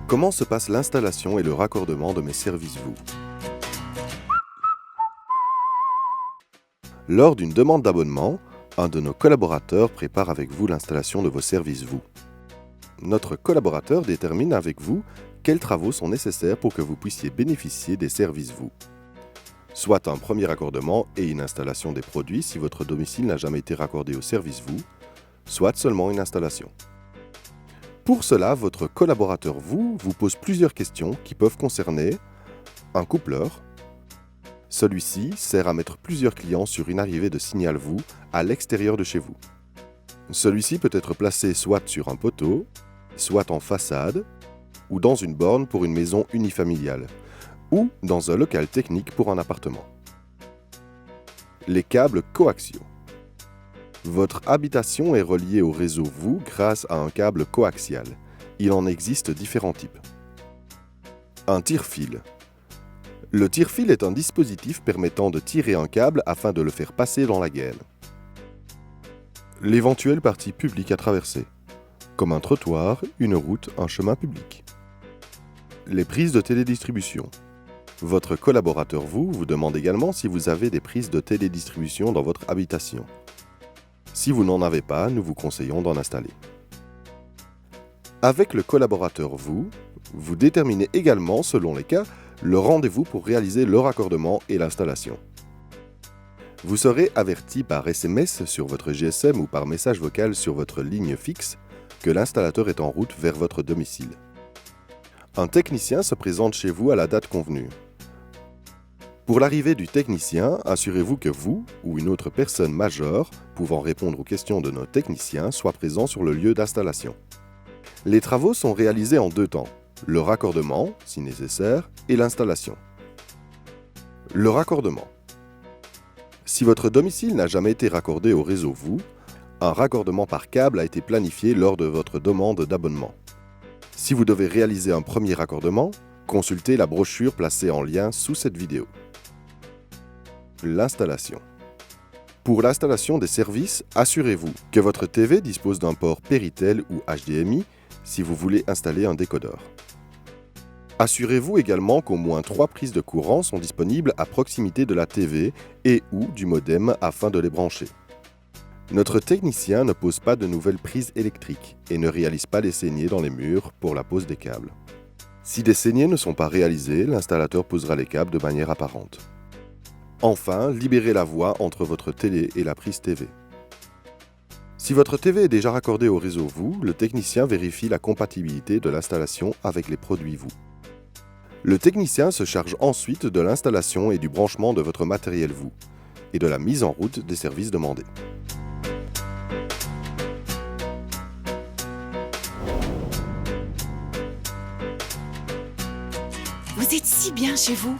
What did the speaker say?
Comment se passe l'installation et le raccordement de mes services VOO? Lors d'une demande d'abonnement, un de nos collaborateurs prépare avec vous l'installation de vos services VOO. Notre collaborateur détermine avec vous quels travaux sont nécessaires pour que vous puissiez bénéficier des services VOO. Soit un premier raccordement et une installation des produits si votre domicile n'a jamais été raccordé au service VOO, soit seulement une installation. Pour cela, votre collaborateur VOO vous pose plusieurs questions qui peuvent concerner un coupleur. Celui-ci sert à mettre plusieurs clients sur une arrivée de signal VOO à l'extérieur de chez vous. Celui-ci peut être placé soit sur un poteau, soit en façade, ou dans une borne pour une maison unifamiliale, ou dans un local technique pour un appartement. Les câbles coaxiaux. Votre habitation est reliée au réseau VOO grâce à un câble coaxial. Il en existe différents types. Un tire-fil. Le tire-fil est un dispositif permettant de tirer un câble afin de le faire passer dans la gaine. L'éventuelle partie publique à traverser, comme un trottoir, une route, un chemin public. Les prises de télédistribution. Votre collaborateur VOO vous demande également si vous avez des prises de télédistribution dans votre habitation. Si vous n'en avez pas, nous vous conseillons d'en installer. Avec le collaborateur VOO, vous déterminez également, selon les cas, le rendez-vous pour réaliser le raccordement et l'installation. Vous serez averti par SMS sur votre GSM ou par message vocal sur votre ligne fixe que l'installateur est en route vers votre domicile. Un technicien se présente chez vous à la date convenue. Pour l'arrivée du technicien, assurez-vous que vous ou une autre personne majeure pouvant répondre aux questions de nos techniciens soit présent sur le lieu d'installation. Les travaux sont réalisés en deux temps, le raccordement, si nécessaire, et l'installation. Le raccordement. Si votre domicile n'a jamais été raccordé au réseau VOO, un raccordement par câble a été planifié lors de votre demande d'abonnement. Si vous devez réaliser un premier raccordement, consultez la brochure placée en lien sous cette vidéo. L'installation. Pour l'installation des services, assurez-vous que votre TV dispose d'un port Péritel ou HDMI si vous voulez installer un décodeur. Assurez-vous également qu'au moins 3 prises de courant sont disponibles à proximité de la TV et ou du modem afin de les brancher. Notre technicien ne pose pas de nouvelles prises électriques et ne réalise pas les saignées dans les murs pour la pose des câbles. Si des saignées ne sont pas réalisées, l'installateur posera les câbles de manière apparente. Enfin, libérez la voie entre votre télé et la prise TV. Si votre TV est déjà raccordée au réseau VOO, le technicien vérifie la compatibilité de l'installation avec les produits VOO. Le technicien se charge ensuite de l'installation et du branchement de votre matériel VOO et de la mise en route des services demandés. Vous êtes si bien chez vous.